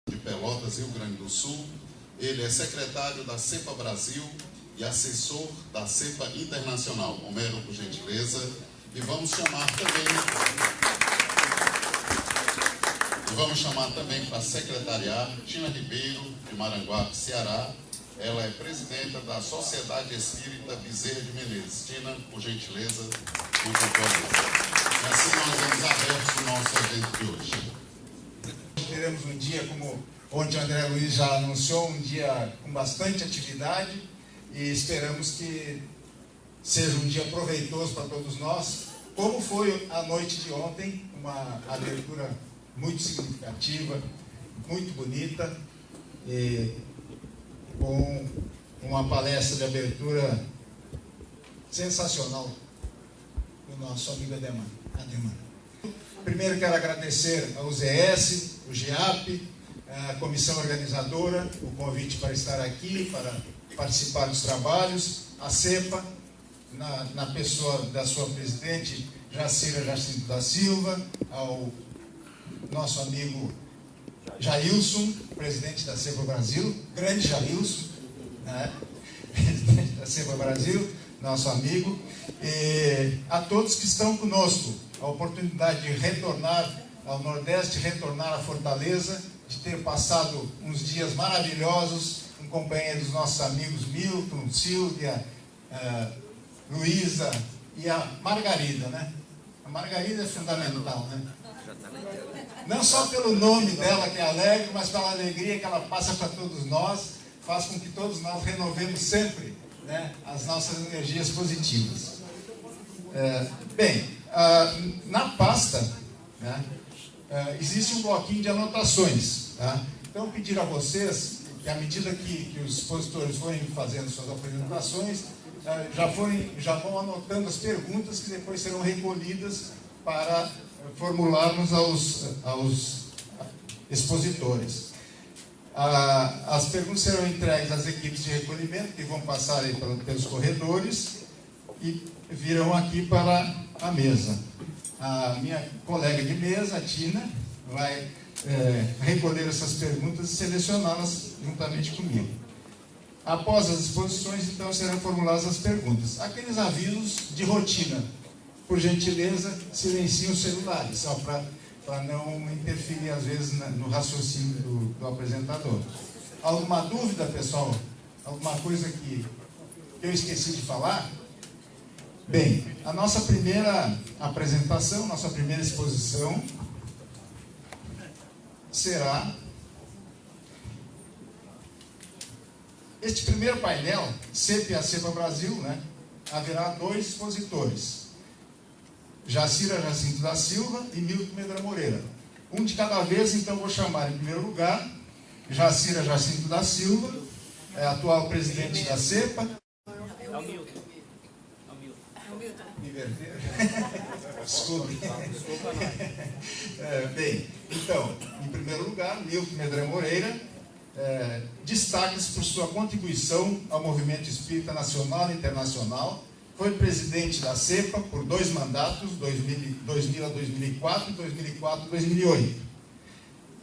De Pelotas, Rio Grande do Sul. Ele é secretário da CEPA Brasil e assessor da CEPA Internacional. Homero, por gentileza. E vamos chamar também para secretariar Tina Ribeiro, de Maranguape, Ceará. Ela é presidenta da Sociedade Espírita Bezerra de Menezes. Tina, por gentileza, muito obrigado. E assim nós vamos abertos o nosso evento de hoje. Teremos um dia, como ontem o André Luiz já anunciou, um dia com bastante atividade e esperamos que seja um dia proveitoso para todos nós, como foi a noite de ontem, uma abertura muito significativa, muito bonita, e com uma palestra de abertura sensacional do nosso amigo Ademar. Primeiro quero agradecer ao ZS, o GEAP, a comissão organizadora, o convite para estar aqui, para participar dos trabalhos, a CEPA, na pessoa da sua presidente, Jacira Jacinto da Silva, ao nosso amigo Jailson, presidente da CEPA Brasil, grande Jailson, né? Presidente da CEPA Brasil, nosso amigo, e a todos que estão conosco, a oportunidade de retornar ao Nordeste, retornar à Fortaleza, de ter passado uns dias maravilhosos em companhia dos nossos amigos Milton, Silvia, Luísa e a Margarida, né? A Margarida é fundamental, né? Não só pelo nome dela, que é alegre, mas pela alegria que ela passa para todos nós, faz com que todos nós renovemos sempre, né, as nossas energias positivas. Na pasta, né, existe um bloquinho de anotações. Tá? Então, pedir a vocês que, à medida que os expositores forem fazendo suas apresentações, já vão anotando as perguntas que depois serão recolhidas para formularmos aos expositores. As perguntas serão entregues às equipes de recolhimento, que vão passar aí pelos corredores e virão aqui para a mesa. A minha colega de mesa, a Tina, vai recolher essas perguntas e selecioná-las juntamente comigo. Após as exposições, então, serão formuladas as perguntas. Aqueles avisos de rotina, por gentileza, silenciem os celulares, só para não interferir, às vezes, no raciocínio do apresentador. Alguma dúvida, pessoal? Alguma coisa que eu esqueci de falar? Bem, a nossa primeira apresentação, nossa primeira exposição será este primeiro painel, CEPA e a CEPA Brasil, né? Haverá 2 expositores, Jacira Jacinto da Silva e Milton Medra Moreira. Um de cada vez, então vou chamar em primeiro lugar Jacira Jacinto da Silva, atual presidente da CEPA. É o Milton. Inverter? Desculpe. Bem, então, em primeiro lugar, Milton Medra Moreira, destaca-se por sua contribuição ao movimento espírita nacional e internacional. Foi presidente da CEPA por 2 mandatos, 2000 a 2004 e 2004 a 2008.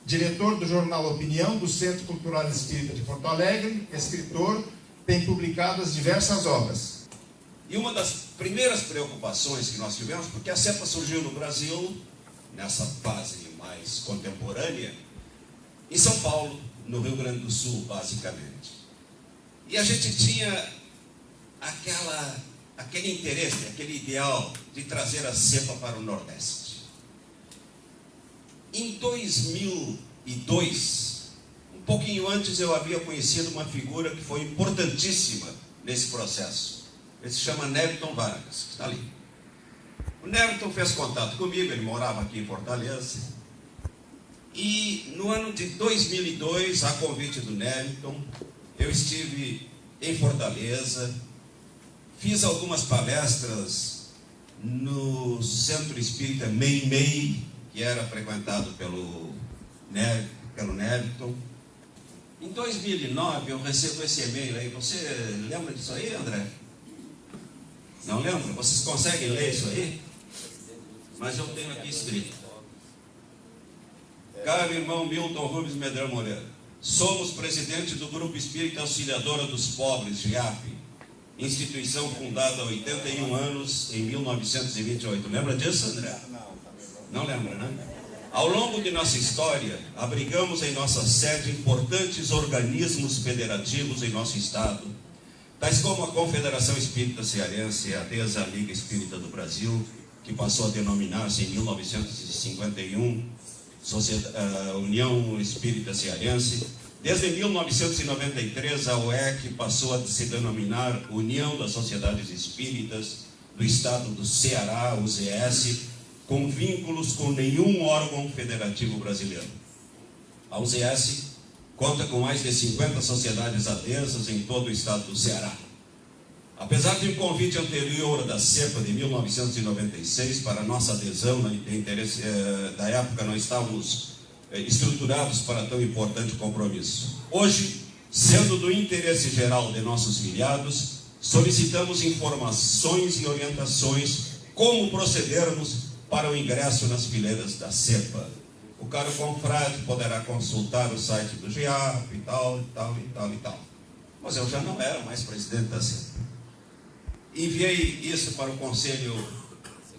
Diretor do jornal Opinião, do Centro Cultural Espírita de Porto Alegre, escritor, tem publicado as diversas obras. E uma das primeiras preocupações que nós tivemos, porque a CEPA surgiu no Brasil, nessa fase mais contemporânea, em São Paulo, no Rio Grande do Sul, basicamente. E a gente tinha aquele interesse, aquele ideal de trazer a CEPA para o Nordeste. Em 2002, um pouquinho antes, eu havia conhecido uma figura que foi importantíssima nesse processo. Ele se chama Nélton Vargas, que está ali. O Nélton fez contato comigo, ele morava aqui em Fortaleza. E no ano de 2002, a convite do Nélton, eu estive em Fortaleza, fiz algumas palestras no Centro Espírita Meimei, que era frequentado pelo Nélton. Em 2009 eu recebo esse e-mail aí. Você lembra disso aí, André? Não lembra? Vocês conseguem ler isso aí? Mas eu tenho aqui escrito. Caro irmão Milton Rubens Medrano Moreira, somos presidente do Grupo Espírita Auxiliadora dos Pobres, GIAP, instituição fundada há 81 anos, em 1928. Lembra disso, André? Não lembra, né? Ao longo de nossa história, abrigamos em nossa sede importantes organismos federativos em nosso estado, tais como a Confederação Espírita Cearense, a DESA, Liga Espírita do Brasil, que passou a denominar-se em 1951 União Espírita Cearense. Desde 1993, a UEC passou a se denominar União das Sociedades Espíritas do Estado do Ceará, UZS, com vínculos com nenhum órgão federativo brasileiro. A UZS conta com mais de 50 sociedades adesas em todo o estado do Ceará. Apesar de um convite anterior da CEPA de 1996 para nossa adesão, da época não estávamos estruturados para tão importante compromisso. Hoje, sendo do interesse geral de nossos filiados, solicitamos informações e orientações como procedermos para o ingresso nas fileiras da CEPA. O caro confrade poderá consultar o site do GIAP e tal, e tal, e tal, e tal. Mas eu já não era mais presidente da CEPA. Enviei isso para o Conselho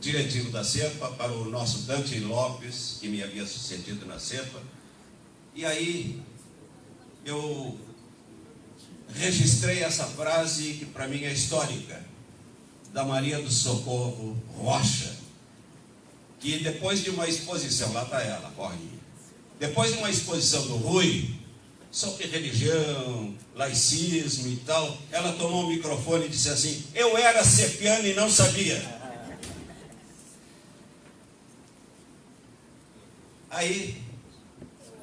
Diretivo da CEPA, para o nosso Dante Lopes, que me havia sucedido na CEPA, e aí eu registrei essa frase que para mim é histórica, da Maria do Socorro Rocha, que depois de uma exposição, lá está ela, corre, depois de uma exposição do Rui, sobre religião, laicismo e tal, ela tomou o microfone e disse assim: eu era cepiana e não sabia. Aí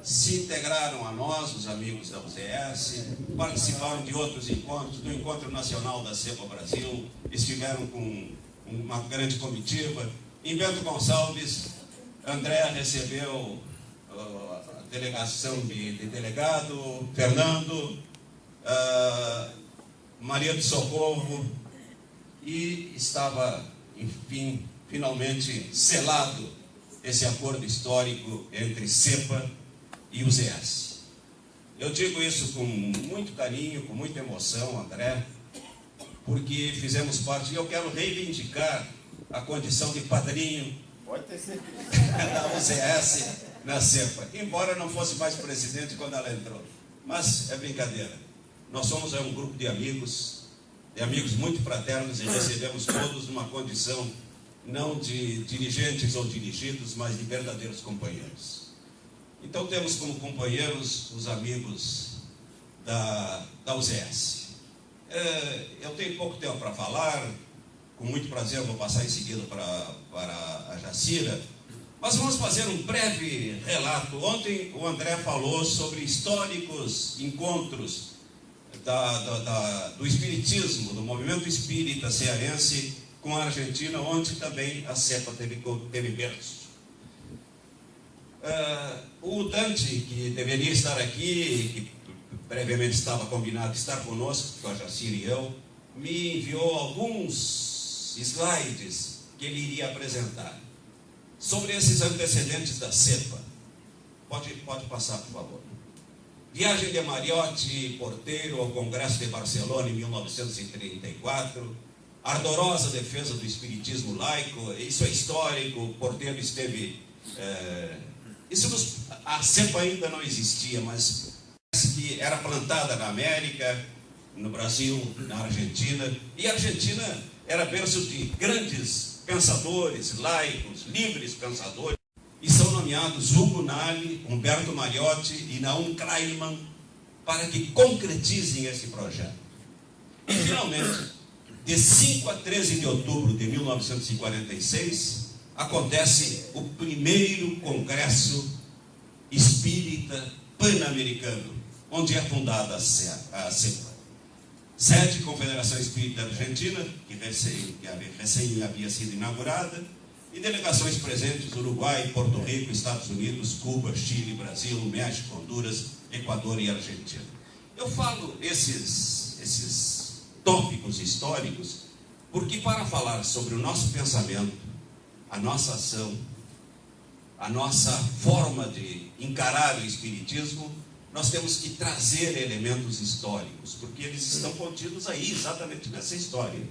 se integraram a nós, os amigos da UZS, participaram de outros encontros, do Encontro Nacional da CEPA Brasil, estiveram com uma grande comitiva. Em Bento Gonçalves, André recebeu a delegação de delegado, Fernando, Maria do Socorro, e estava, enfim, finalmente selado esse acordo histórico entre CEPA e UZS. Eu digo isso com muito carinho, com muita emoção, André, porque fizemos parte, e eu quero reivindicar a condição de padrinho da UZS na CEPA, embora não fosse mais presidente quando ela entrou. Mas é brincadeira. Nós somos um grupo de amigos muito fraternos, e recebemos todos numa condição não de dirigentes ou dirigidos, mas de verdadeiros companheiros. Então temos como companheiros os amigos da UZS. Eu tenho pouco tempo para falar, com muito prazer vou passar em seguida para a Jacira, mas vamos fazer um breve relato. Ontem o André falou sobre históricos encontros do espiritismo, do movimento espírita cearense com a Argentina, onde também a CEPA teve berço. O Dante, que deveria estar aqui, que previamente estava combinado estar conosco, com a Jacira e eu, me enviou alguns slides que ele iria apresentar sobre esses antecedentes da CEPA. Pode passar, por favor. Viagem de Mariotti Porteiro ao Congresso de Barcelona em 1934, ardorosa defesa do espiritismo laico, isso é histórico. Porteiro esteve... a CEPA ainda não existia, mas que era plantada na América, no Brasil, na Argentina, e a Argentina era berço de grandes pensadores, laicos, livres pensadores, e são nomeados Hugo Nali, Humberto Mariotti e Naum Kleinman para que concretizem esse projeto. E finalmente, de 5 a 13 de outubro de 1946, acontece o primeiro Congresso Espírita Pan-Americano, onde é fundada a CEPA. Sede Confederação Espírita Argentina, que recém havia sido inaugurada, e delegações presentes Uruguai, Porto Rico, Estados Unidos, Cuba, Chile, Brasil, México, Honduras, Equador e Argentina. Eu falo esses tópicos históricos porque, para falar sobre o nosso pensamento, a nossa ação, a nossa forma de encarar o Espiritismo, nós temos que trazer elementos históricos, porque eles estão contidos aí, exatamente nessa história.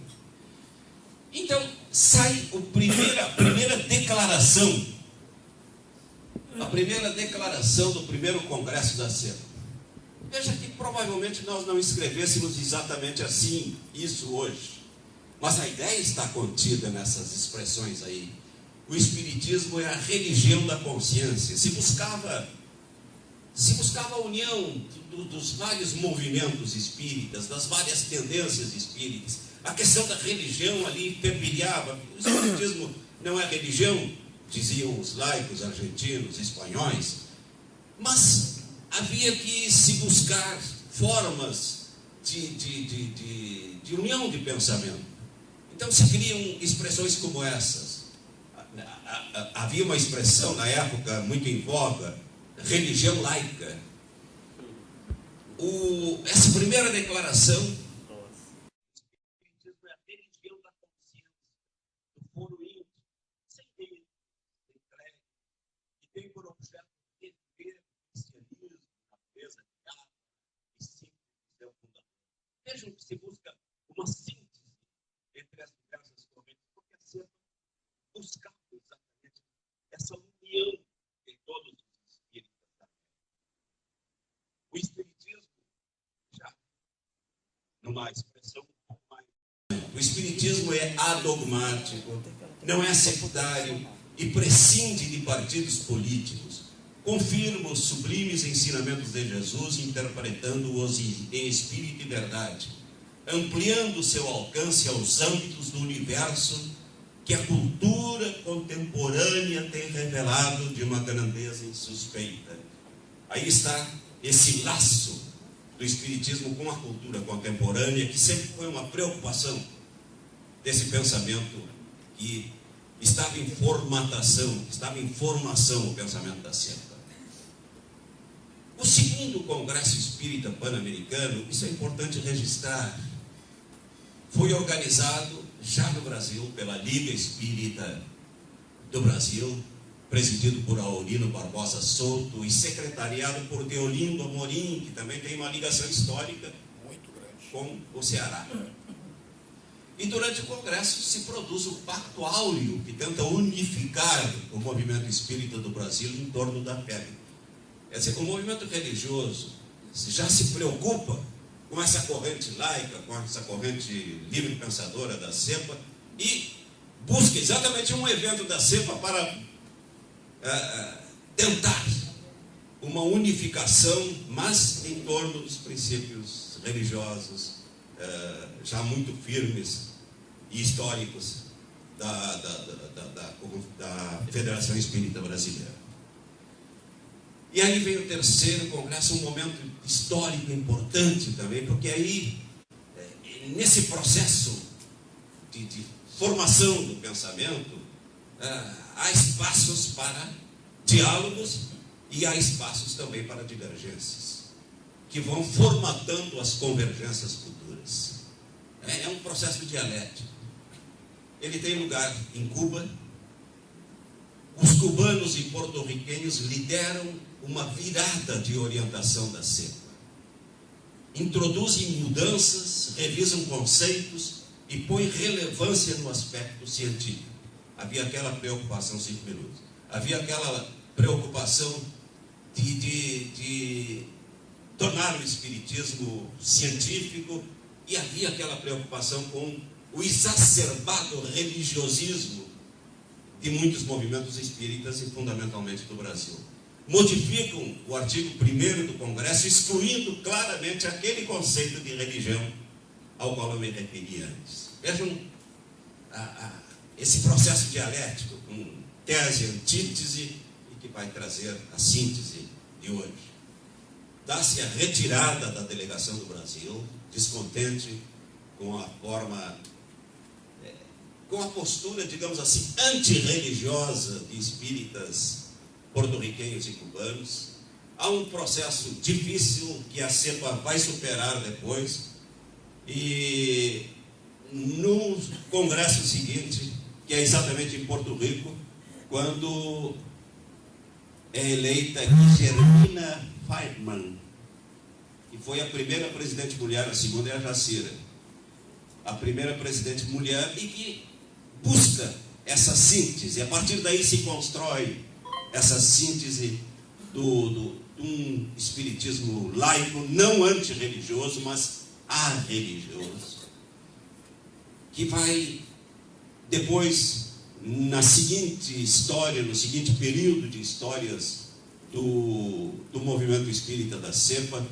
Então, sai a primeira declaração do primeiro congresso da CEPA. Veja que provavelmente nós não escrevêssemos exatamente assim, isso hoje. Mas a ideia está contida nessas expressões aí. O Espiritismo é a religião da consciência. Se buscava a união dos vários movimentos espíritas, das várias tendências espíritas. A questão da religião ali fervilhava. O Espiritismo não é religião, diziam os laicos argentinos, espanhóis, mas havia que se buscar formas de união de pensamento. Então se criam expressões como essas. Havia uma expressão na época muito em voga, religião laica. Essa primeira declaração, o Espiritismo é a religião da consciência, do foro íntimo, sem medo, sem crédito, que tem por objeto defender o cristianismo, a natureza criada e simples do seu fundador. Vejam que se busca uma síntese entre as diversas correntes, porque a CEPA buscava exatamente essa união de todos os espíritas da terra. O Espiritismo, já numa expressão um pouco mais, o Espiritismo é adogmático, não é sectário e prescinde de partidos políticos. Confirma os sublimes ensinamentos de Jesus, interpretando-os em espírito e verdade, ampliando seu alcance aos âmbitos do universo que a cultura contemporânea tem revelado de uma grandeza insuspeita. Aí está esse laço do Espiritismo com a cultura contemporânea, que sempre foi uma preocupação desse pensamento que estava em formatação, estava em formação o pensamento da CEPA. O segundo Congresso Espírita Pan-Americano, isso é importante registrar, foi organizado já no Brasil pela Liga Espírita do Brasil, presidido por Aurino Barbosa Souto e secretariado por Deolindo Amorim, que também tem uma ligação histórica muito grande com o Ceará. E durante o Congresso se produz o Pacto Áureo, que tenta unificar o movimento espírita do Brasil em torno da fé. Quer dizer, o movimento religioso já se preocupa com essa corrente laica, com essa corrente livre pensadora da CEPA, e busca exatamente um evento da CEPA para tentar uma unificação, mas em torno dos princípios religiosos já muito firmes e históricos da Federação Espírita Brasileira. E aí vem o terceiro congresso, um momento histórico importante também, porque aí, nesse processo de formação do pensamento, há espaços para diálogos e há espaços também para divergências, que vão formatando as convergências futuras. É um processo dialético. Ele tem lugar em Cuba. Os cubanos e porto-riquenhos lideram uma virada de orientação da CEPA. Introduzem mudanças, revisam conceitos e põem relevância no aspecto científico. Havia aquela preocupação, 5 minutos, havia aquela preocupação de tornar o espiritismo científico, e havia aquela preocupação com o exacerbado religiosismo de muitos movimentos espíritas e fundamentalmente do Brasil. Modificam o artigo 1º do Congresso, excluindo claramente aquele conceito de religião ao qual eu me referi antes. Vejam esse processo dialético, com tese e antítese, e que vai trazer a síntese de hoje. Dá-se a retirada da delegação do Brasil, descontente com a forma com a postura, digamos assim, antirreligiosa de espíritas porto-riquenhos e cubanos. Há um processo difícil que a CEPA vai superar depois, e no congresso seguinte, que é exatamente em Porto Rico, quando é eleita Germina Feynman, que foi a primeira presidente mulher, a segunda é a Jacira, a primeira presidente mulher, e que busca essa síntese. A partir daí se constrói essa síntese de um espiritismo laico, não antirreligioso, mas arreligioso, que vai depois, na seguinte história, no seguinte período de histórias do movimento espírita da CEPA,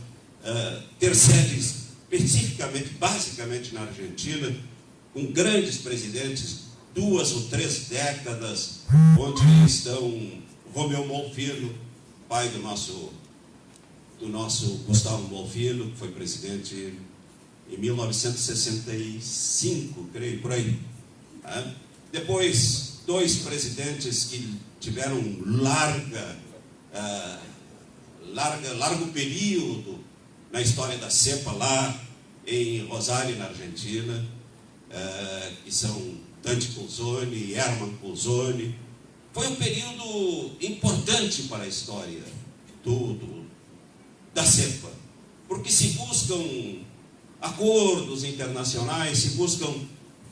ter sedes especificamente, basicamente na Argentina, com grandes presidentes, 2 ou 3 décadas, onde estão Romeu Molfilho, pai do nosso Gustavo Molfilho, que foi presidente em 1965, creio, por aí. Depois, 2 presidentes que tiveram largo período na história da CEPA, lá em Rosário, na Argentina, que são Dante Pulzoni e Herman Pulzoni. Foi um período importante para a história da CEPA, porque se buscam acordos internacionais, se buscam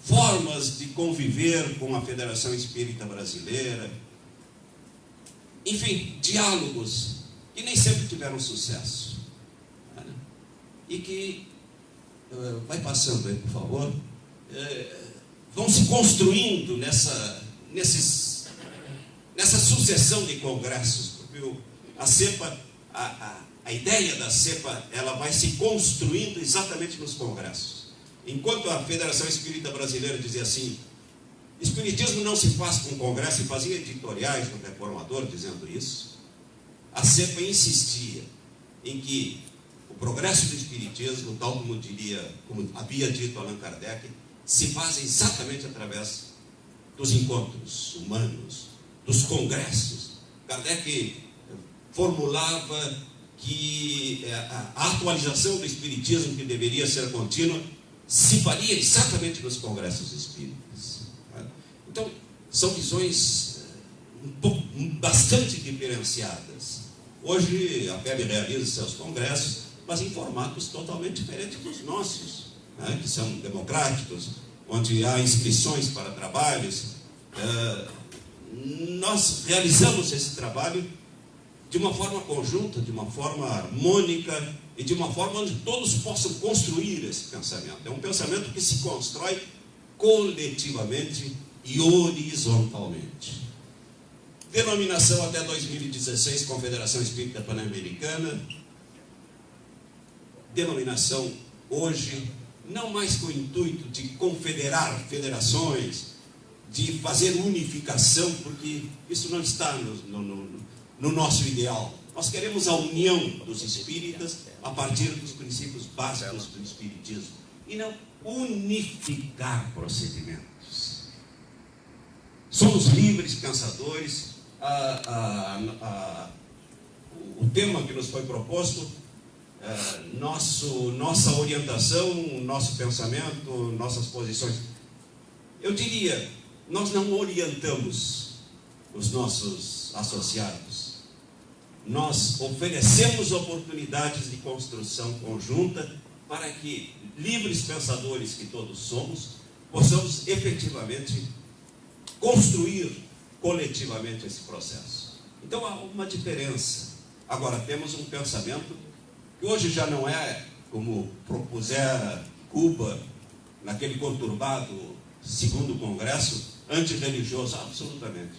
formas de conviver com a Federação Espírita Brasileira, enfim, diálogos que nem sempre tiveram sucesso, e que, vai passando aí, por favor, vão se construindo nessa sucessão de congressos, porque a CEPA, a ideia da CEPA, ela vai se construindo exatamente nos congressos. Enquanto a Federação Espírita Brasileira dizia assim, espiritismo não se faz com congresso, e fazia editoriais no Reformador dizendo isso, a CEPA insistia em que o progresso do espiritismo, tal como havia dito Allan Kardec, se faz exatamente através dos encontros humanos, dos congressos. Kardec formulava que a atualização do espiritismo, que deveria ser contínua, se faria exatamente nos congressos espíritas. Então, são visões bastante diferenciadas. Hoje a FEB realiza seus congressos, mas em formatos totalmente diferentes dos nossos, que são democráticos, onde há inscrições para trabalhos. Nós realizamos esse trabalho de uma forma conjunta, de uma forma harmônica e de uma forma onde todos possam construir esse pensamento. É um pensamento que se constrói coletivamente e horizontalmente. Denominação até 2016, Confederação Espírita Pan-Americana. Denominação hoje, não mais com o intuito de confederar federações, de fazer unificação, porque isso não está no nosso ideal. Nós queremos a união dos espíritas a partir dos princípios básicos do espiritismo, e não unificar procedimentos. Somos livres pensadores. O tema que nos foi proposto, nossa orientação, nosso pensamento, nossas posições, eu diria, nós não orientamos os nossos associados, nós oferecemos oportunidades de construção conjunta para que, livres pensadores que todos somos, possamos efetivamente construir coletivamente esse processo. Então há uma diferença. Agora, temos um pensamento que hoje já não é como propusera Cuba naquele conturbado segundo congresso, antirreligioso, absolutamente.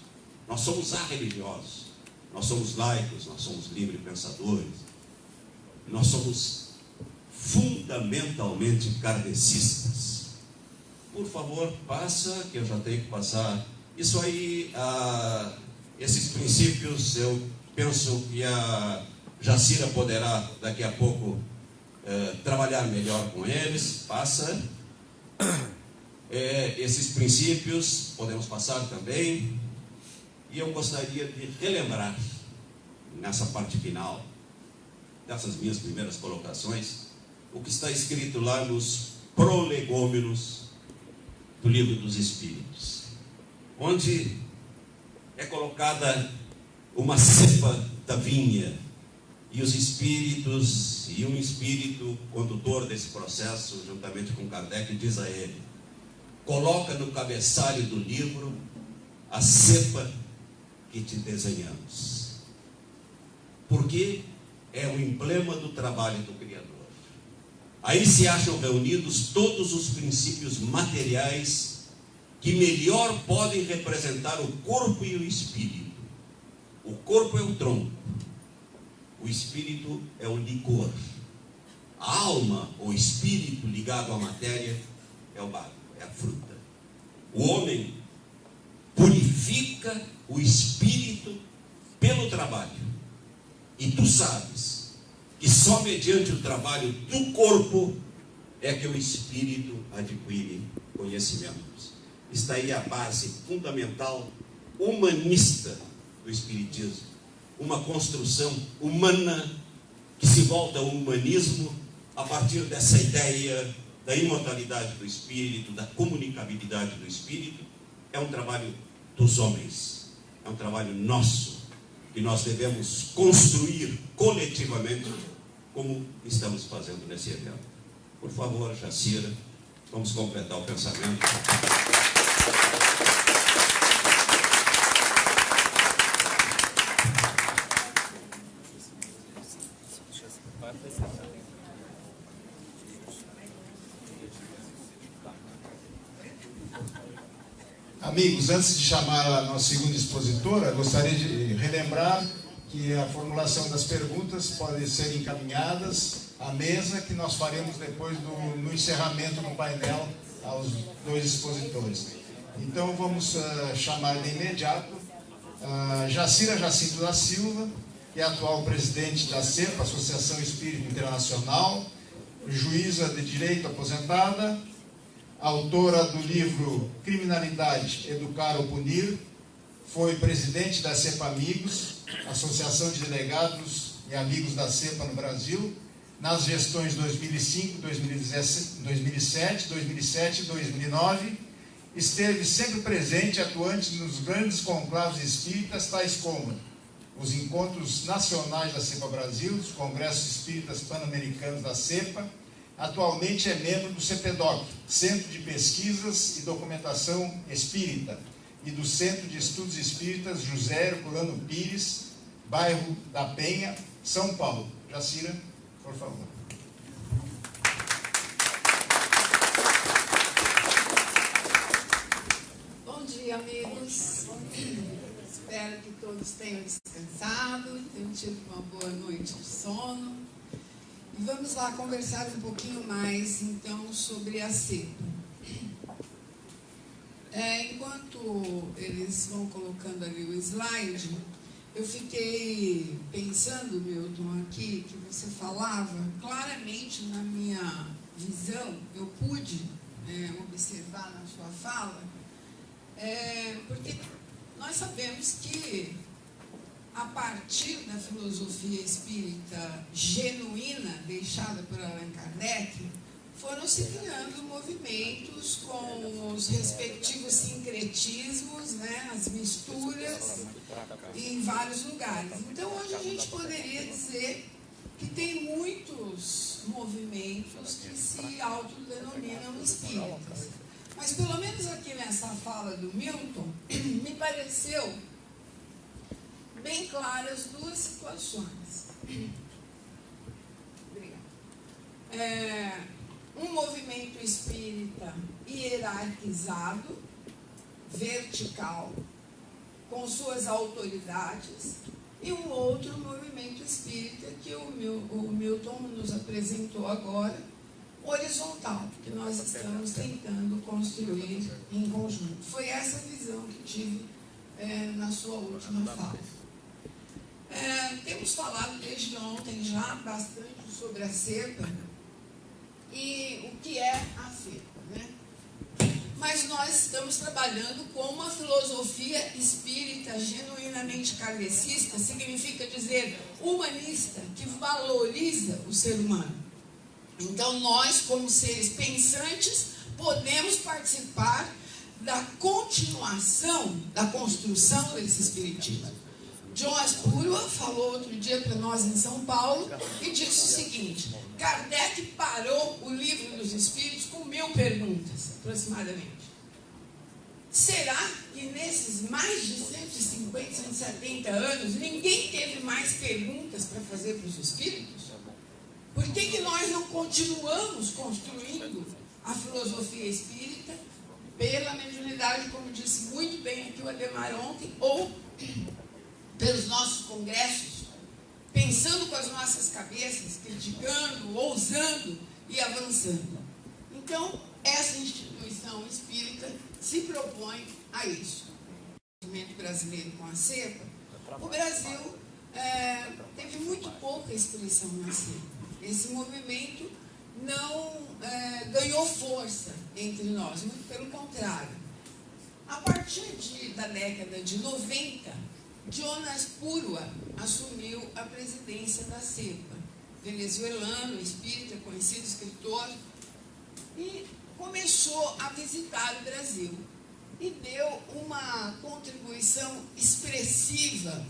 Nós somos arreligiosos, nós somos laicos, nós somos livres pensadores, nós somos fundamentalmente kardecistas. Por favor, passa, que eu já tenho que passar. Isso aí, esses princípios, eu penso que a Jacira poderá daqui a pouco trabalhar melhor com eles. Passa. esses princípios, podemos passar também, e eu gostaria de relembrar, nessa parte final, dessas minhas primeiras colocações, o que está escrito lá nos prolegômenos do Livro dos Espíritos, onde é colocada uma cepa da vinha, e os espíritos, e um espírito condutor desse processo, juntamente com Kardec, diz a ele: coloca no cabeçalho do livro a cepa que te desenhamos, porque é o emblema do trabalho do Criador. Aí se acham reunidos todos os princípios materiais que melhor podem representar o corpo e o espírito. O corpo é o tronco, o espírito é o licor, a alma, o espírito ligado à matéria, é o barro, é a fruta. O homem purifica o espírito pelo trabalho, e tu sabes que só mediante o trabalho do corpo é que o espírito adquire conhecimentos. Está aí a base fundamental humanista do espiritismo, uma construção humana que se volta ao humanismo a partir dessa ideia da imortalidade do espírito, da comunicabilidade do espírito. É um trabalho dos homens, é um trabalho nosso, que nós devemos construir coletivamente, como estamos fazendo nesse evento. Por favor, Jacira, vamos completar o pensamento. Amigos, antes de chamar a nossa segunda expositora, gostaria de relembrar que a formulação das perguntas pode ser encaminhadas à mesa, que nós faremos depois no encerramento do painel aos dois expositores. Então vamos chamar de imediato Jacira Jacinto da Silva, que é atual presidente da CEPA, Associação Espírita Internacional, juíza de direito aposentada, autora do livro Criminalidade, Educar ou Punir, foi presidente da CEPA Amigos, Associação de Delegados e Amigos da CEPA no Brasil, nas gestões 2005, 2007, 2007 e 2009, esteve sempre presente, atuante nos grandes conclaves espíritas, tais como os encontros nacionais da CEPA Brasil, os congressos espíritas pan-americanos da CEPA. Atualmente é membro do CPDOC, Centro de Pesquisas e Documentação Espírita, e do Centro de Estudos Espíritas José Herculano Pires, bairro da Penha, São Paulo. Jacira, por favor. Bom dia, amigos. Espero que todos tenham descansado, tenham tido uma boa noite de sono. E vamos lá conversar um pouquinho mais, então, sobre a CEPA. Enquanto eles vão colocando ali o slide, eu fiquei pensando, Milton, aqui, que você falava, claramente na minha visão, eu pude observar na sua fala, porque nós sabemos que, a partir da filosofia espírita genuína deixada por Allan Kardec, foram se criando movimentos com os respectivos sincretismos, né, as misturas em vários lugares. Então, hoje a gente poderia dizer que tem muitos movimentos que se autodenominam espíritas. Mas, pelo menos aqui nessa fala do Milton, me pareceu bem claras duas situações. Um movimento espírita hierarquizado, vertical, com suas autoridades, e um outro movimento espírita que o Milton nos apresentou agora, horizontal, que nós estamos tentando construir em conjunto. Foi essa visão que tive na sua última fala. Temos falado desde ontem já bastante sobre a CEPA e o que é a CEPA, né? Mas estamos trabalhando com uma filosofia espírita genuinamente kardecista, significa dizer humanista, que valoriza o ser humano. Então, nós, como seres pensantes, podemos participar da continuação, da construção desse espiritismo. John Spurua falou outro dia para nós em São Paulo e disse o seguinte: Kardec parou o Livro dos Espíritos com 1000 perguntas, aproximadamente. Será que nesses mais de 150, 170 anos, ninguém teve mais perguntas para fazer para os espíritos? Por que nós não continuamos construindo a filosofia espírita pela mediunidade, como disse muito bem aqui o Ademar ontem, ou pelos nossos congressos, pensando com as nossas cabeças, criticando, ousando e avançando? Então, essa instituição espírita se propõe a isso. O movimento brasileiro com a cepa, o Brasil teve muito pouca expressão na cepa. Esse movimento não ganhou força entre nós, muito pelo contrário. A partir da década de 90, Jonas Purua assumiu a presidência da cepa, venezuelano, espírita, conhecido escritor, e começou a visitar o Brasil e deu uma contribuição expressiva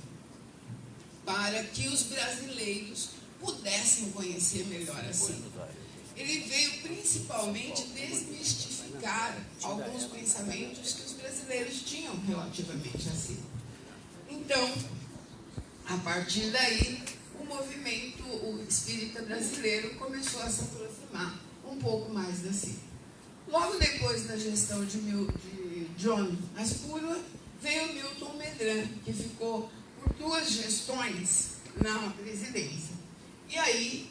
para que os brasileiros pudessem conhecer melhor a cepa. Ele veio principalmente desmistificar alguns pensamentos que os brasileiros tinham relativamente a cepa. Então, a partir daí, o movimento espírita brasileiro começou a se aproximar um pouco mais da cepa. Logo depois da gestão de John Spurua, veio Milton Medran, que ficou por 2 gestões na presidência. E aí,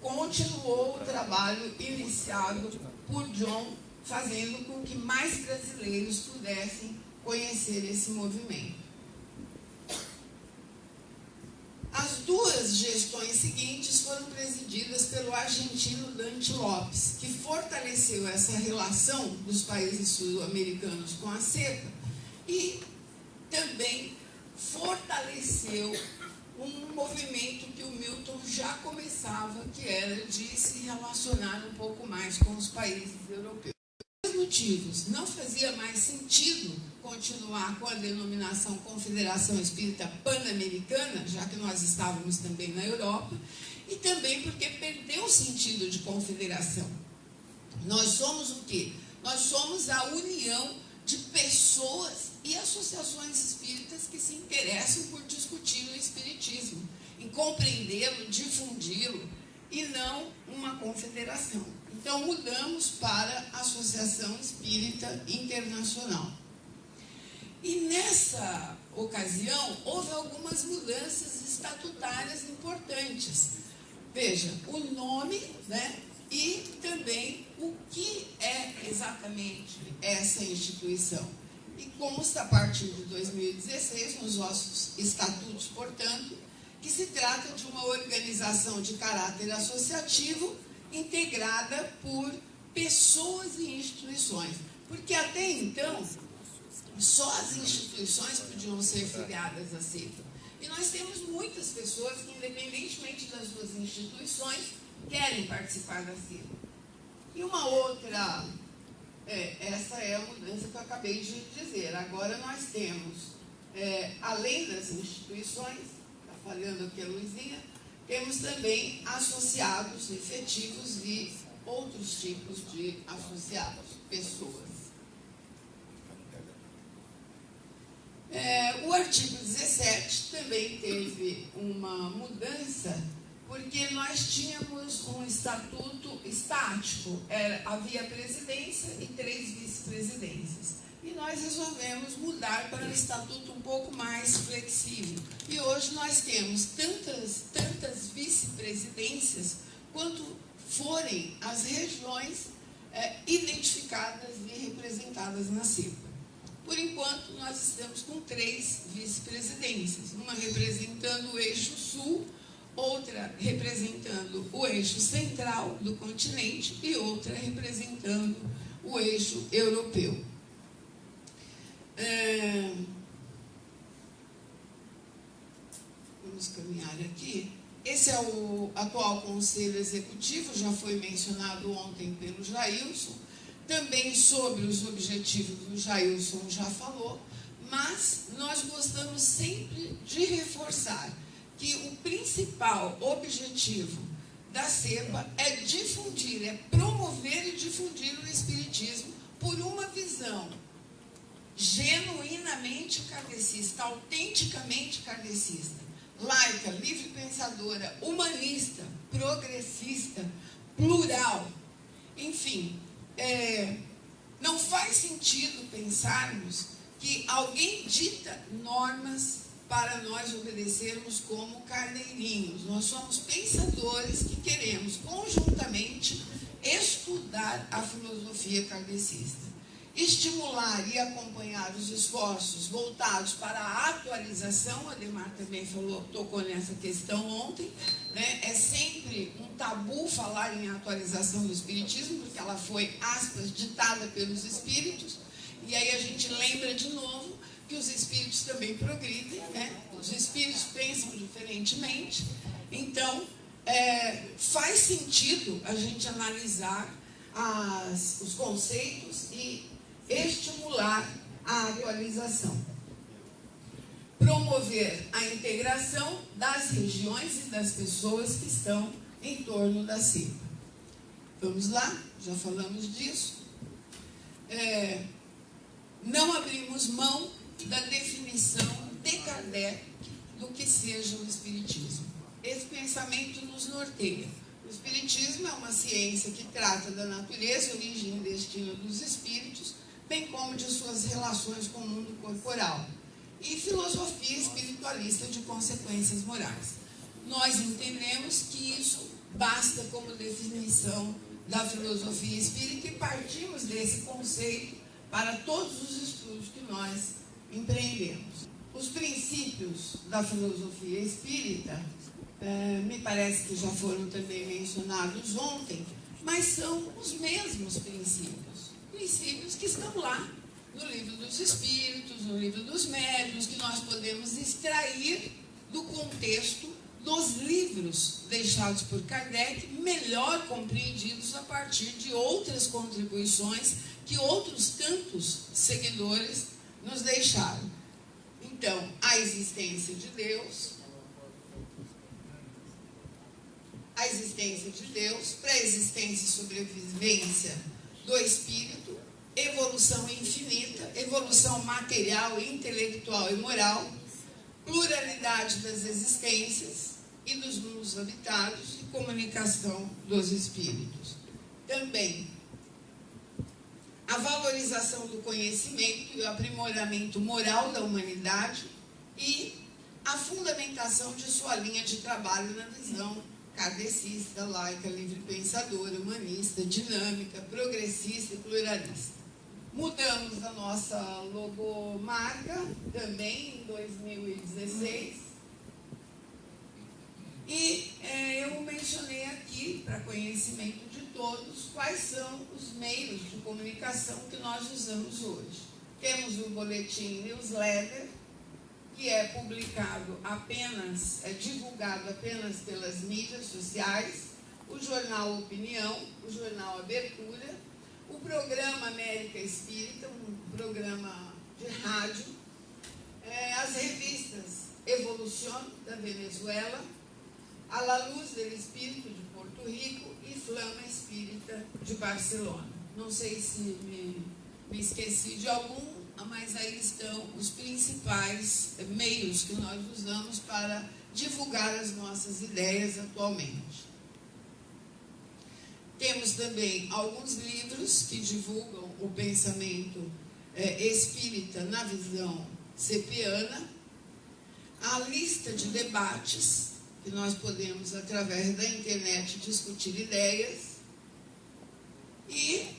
continuou o trabalho iniciado por John, fazendo com que mais brasileiros pudessem conhecer esse movimento. As 2 gestões seguintes foram presididas pelo argentino Dante Lopes, que fortaleceu essa relação dos países sul-americanos com a cepa e também fortaleceu um movimento que o Milton já começava, que era de se relacionar um pouco mais com os países europeus. Por motivos, não fazia mais sentido continuar com a denominação Confederação Espírita Pan-Americana, já que nós estávamos também na Europa, e também porque perdeu o sentido de confederação. Nós somos o quê? Nós somos a união de pessoas e associações espíritas que se interessam por discutir o espiritismo, em compreendê-lo, difundi-lo, e não uma confederação. Então, mudamos para a Associação Espírita Internacional. E nessa ocasião, houve algumas mudanças estatutárias importantes. Veja, o nome, né, e também o que é exatamente essa instituição. E consta, a partir de 2016, nos nossos estatutos, portanto, que se trata de uma organização de caráter associativo integrada por pessoas e instituições. Porque até então, só as instituições podiam ser filiadas à cepa. E nós temos muitas pessoas que, independentemente das suas instituições, querem participar da cepa. E uma outra, essa é a mudança que eu acabei de dizer. Agora nós temos, além das instituições, está falando aqui a Luizinha, temos também associados efetivos e outros tipos de associados, pessoas. O artigo 17 também teve uma mudança, porque nós tínhamos um estatuto estático, havia presidência e 3 vice-presidências. E nós resolvemos mudar para um estatuto um pouco mais flexível. E hoje nós temos tantas vice-presidências quanto forem as regiões identificadas e representadas na cepa. Por enquanto, nós estamos com 3 vice-presidências, uma representando o eixo sul, outra representando o eixo central do continente e outra representando o eixo europeu. o atual Conselho Executivo, já foi mencionado ontem pelo Jailson, também sobre os objetivos o Jailson já falou, mas nós gostamos sempre de reforçar que o principal objetivo da CEPA é difundir, é promover e difundir o Espiritismo por uma visão genuinamente kardecista, autenticamente kardecista, laica, livre pensadora, humanista, progressista, plural. Enfim, não faz sentido pensarmos que alguém dita normas para nós obedecermos como carneirinhos. Nós somos pensadores que queremos conjuntamente estudar a filosofia kardecista, estimular e acompanhar os esforços voltados para a atualização. A Ademar também tocou nessa questão ontem, né? É sempre um tabu falar em atualização do Espiritismo, porque ela foi, aspas, ditada pelos Espíritos, e aí a gente lembra de novo que os Espíritos também progridem, né? Os Espíritos pensam diferentemente, então faz sentido a gente analisar os conceitos e estimular a atualização. Promover a integração das regiões e das pessoas que estão em torno da CEPA. Vamos lá? Já falamos disso. Não abrimos mão da definição de Kardec do que seja o Espiritismo. Esse pensamento nos norteia. O Espiritismo é uma ciência que trata da natureza, origem e destino dos espíritos, bem como de suas relações com o mundo corporal, e filosofia espiritualista de consequências morais. Nós entendemos que isso basta como definição da filosofia espírita e partimos desse conceito para todos os estudos que nós empreendemos. Os princípios da filosofia espírita, me parece que já foram também mencionados ontem, mas são os mesmos princípios que estão lá no Livro dos Espíritos, no Livro dos Médiuns, que nós podemos extrair do contexto dos livros deixados por Kardec, melhor compreendidos a partir de outras contribuições que outros tantos seguidores nos deixaram. Então, a existência de Deus, pré-existência e sobrevivência do espírito, evolução infinita, evolução material, intelectual e moral, pluralidade das existências e dos mundos habitados e comunicação dos espíritos. Também a valorização do conhecimento e o aprimoramento moral da humanidade e a fundamentação de sua linha de trabalho na visão kardecista, laica, livre pensadora, humanista, dinâmica, progressista e pluralista. Mudamos a nossa logomarca também em 2016 e eu mencionei aqui, para conhecimento de todos, quais são os meios de comunicação que nós usamos hoje. Temos o boletim newsletter, que é publicado apenas, divulgado apenas pelas mídias sociais, o jornal Opinião, o jornal Abertura, o programa América Espírita, um programa de rádio, as revistas Evolución, da Venezuela, A La Luz del Espírito, de Porto Rico, e Flama Espírita, de Barcelona. Não sei se me esqueci de algum, mas aí estão os principais meios que nós usamos para divulgar as nossas ideias atualmente. Temos também alguns livros que divulgam o pensamento espírita na visão cepiana, a lista de debates, que nós podemos, através da internet, discutir ideias, e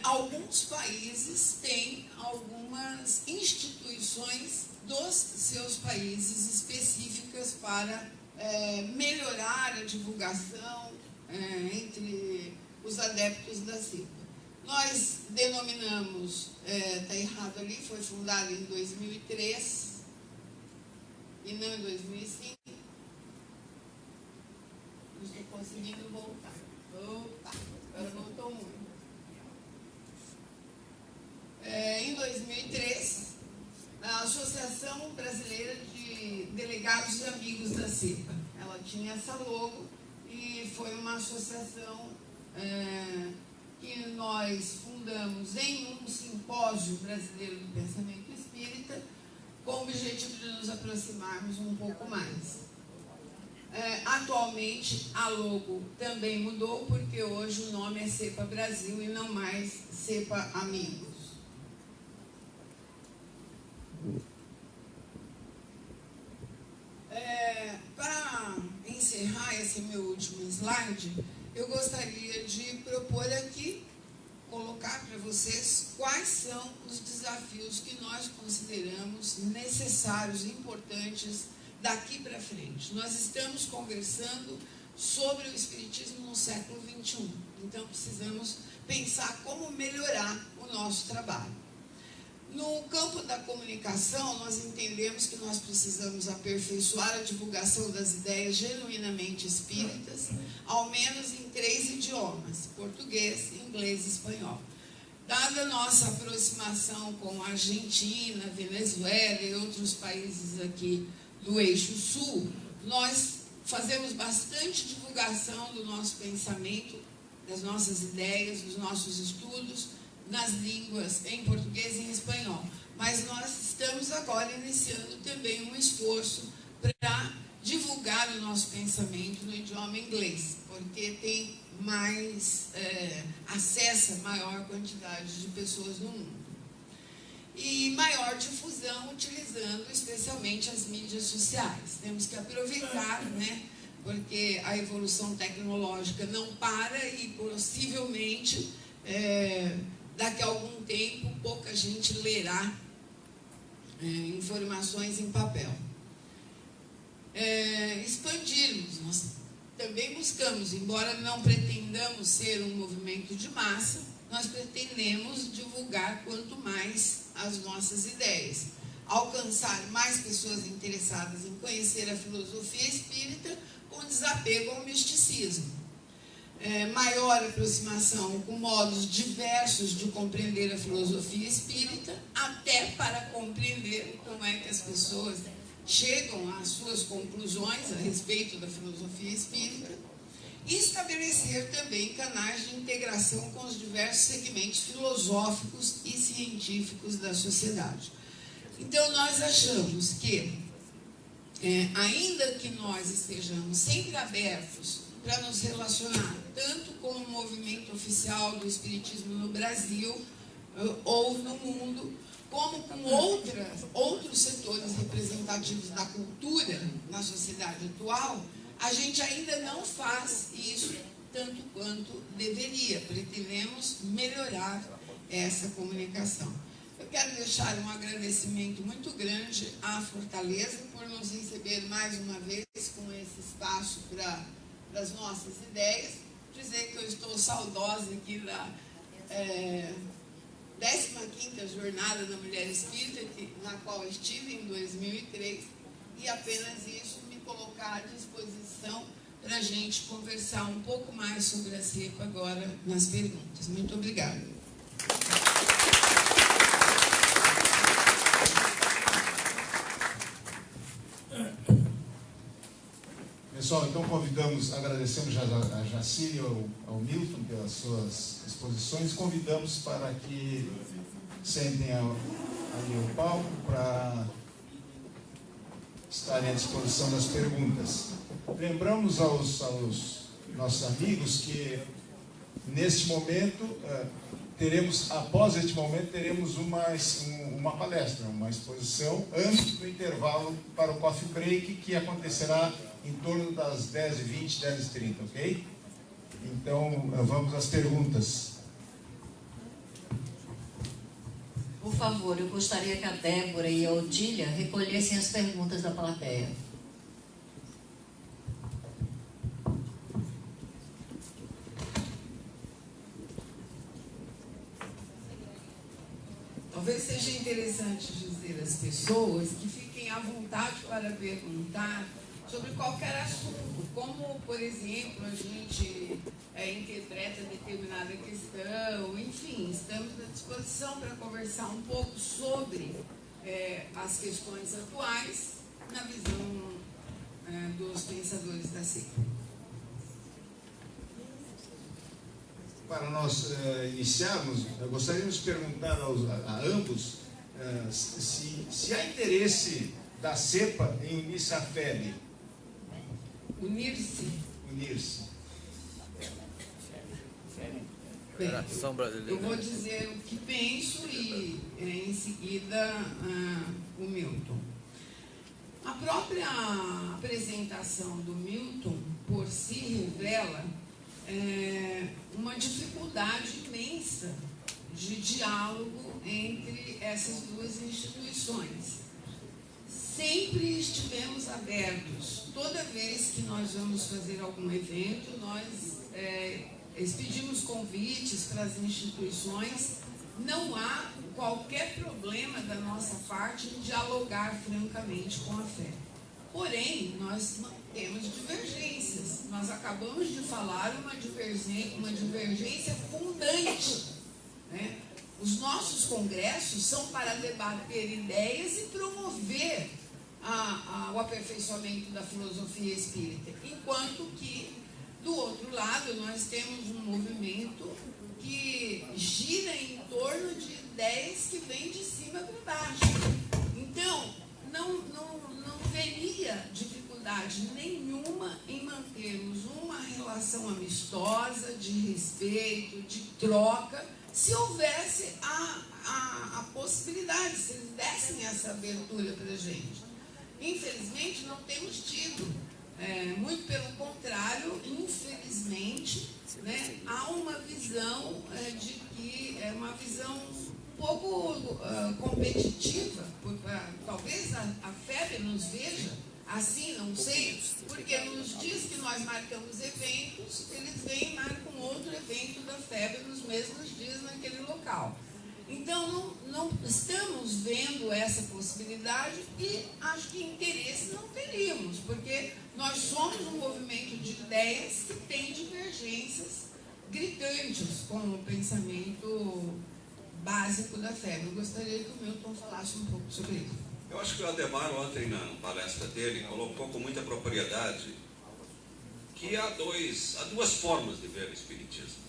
alguns países têm algumas instituições dos seus países específicas para melhorar a divulgação entre os adeptos da CEPA. Nós denominamos, está errado ali, foi fundado em 2003 e não em 2005. estou conseguindo voltar. Opa, agora voltou muito. Em 2003, a Associação Brasileira de Delegados e Amigos da CEPA, ela tinha essa logo e foi uma associação que nós fundamos em um simpósio brasileiro do pensamento espírita, com o objetivo de nos aproximarmos um pouco mais. Atualmente, a logo também mudou, porque hoje o nome é CEPA Brasil e não mais CEPA Amigos. Para encerrar esse meu último slide, eu gostaria de propor aqui, colocar para vocês quais são os desafios que nós consideramos necessários e importantes daqui para frente. Nós estamos conversando sobre o Espiritismo no século XXI, então precisamos pensar como melhorar o nosso trabalho. No campo da comunicação, nós entendemos que nós precisamos aperfeiçoar a divulgação das ideias genuinamente espíritas, ao menos em 3 idiomas, português, inglês e espanhol. Dada a nossa aproximação com a Argentina, Venezuela e outros países aqui do eixo sul, nós fazemos bastante divulgação do nosso pensamento, das nossas ideias, dos nossos estudos, nas línguas em português e em espanhol. Mas nós estamos agora iniciando também um esforço para divulgar o nosso pensamento no idioma inglês, porque tem mais acesso a maior quantidade de pessoas no mundo. E maior difusão utilizando especialmente as mídias sociais. Temos que aproveitar, né? Porque a evolução tecnológica não para e possivelmente daqui a algum tempo pouca gente lerá informações em papel. Expandirmos, nós também buscamos, embora não pretendamos ser um movimento de massa, nós pretendemos divulgar quanto mais as nossas ideias, alcançar mais pessoas interessadas em conhecer a filosofia espírita com desapego ao misticismo. Maior aproximação com modos diversos de compreender a filosofia espírita, até para compreender como é que as pessoas chegam às suas conclusões a respeito da filosofia espírita, e estabelecer também canais de integração com os diversos segmentos filosóficos e científicos da sociedade. Então, nós achamos que, ainda que nós estejamos sempre abertos para nos relacionar tanto com o movimento oficial do Espiritismo no Brasil ou no mundo, como com outros setores representativos da cultura na sociedade atual, a gente ainda não faz isso tanto quanto deveria. Pretendemos melhorar essa comunicação. Eu quero deixar um agradecimento muito grande à Fortaleza por nos receber mais uma vez com esse espaço para as nossas ideias. Dizer que eu estou saudosa aqui da 15ª Jornada da Mulher Espírita, na qual estive em 2003, e apenas isso me colocar à disposição para a gente conversar um pouco mais sobre a CEPA agora nas perguntas. Muito obrigada. Pessoal, então agradecemos a Jacir e ao Milton pelas suas exposições, convidamos para que sentem ali o palco para estarem à disposição das perguntas. Lembramos aos nossos amigos que neste momento após este momento teremos uma palestra, uma exposição antes do intervalo para o coffee break, que acontecerá em torno das 10h20, 10h30, ok? Então, vamos às perguntas. Por favor, eu gostaria que a Débora e a Odília recolhessem as perguntas da plateia. Talvez seja interessante dizer às pessoas que fiquem à vontade para perguntar sobre qualquer assunto, como, por exemplo, a gente interpreta determinada questão, enfim, estamos à disposição para conversar um pouco sobre as questões atuais na visão dos pensadores da seita. Para nós iniciarmos, gostaríamos de perguntar a ambos se há interesse da CEPA em unir-se à FEB. Unir-se? Unir-se. Bem, eu vou dizer o que penso e, em seguida, o Milton. A própria apresentação do Milton, por si, revela uma dificuldade imensa de diálogo entre essas duas instituições. Sempre estivemos abertos. Toda vez que nós vamos fazer algum evento, nós expedimos convites para as instituições. Não há qualquer problema da nossa parte em dialogar francamente com a fé. Porém, nós temos divergências. Nós acabamos de falar uma divergência fundante, né? Os nossos congressos são para debater ideias e promover o aperfeiçoamento da filosofia espírita, enquanto que, do outro lado, nós temos um movimento que gira em torno de ideias que vêm de cima para baixo. Então, não veria dificuldade nenhuma em mantermos uma relação amistosa, de respeito, de troca, se houvesse a possibilidade, se eles dessem essa abertura para a gente. Infelizmente, não temos tido. Muito pelo contrário, infelizmente, né, há uma visão de que é uma visão um pouco competitiva, talvez a FEB nos veja assim, não sei, porque nos dias que nós marcamos eventos, eles vêm e marcam outro evento da FEB nos mesmos dias naquele local. Então, não estamos vendo essa possibilidade e acho que interesse não teríamos, porque nós somos um movimento de ideias que tem divergências gritantes com o pensamento básico da FEB. Eu gostaria que o Milton falasse um pouco sobre isso. Eu acho que o Ademar, ontem, na palestra dele, colocou com muita propriedade que há duas formas de ver o Espiritismo.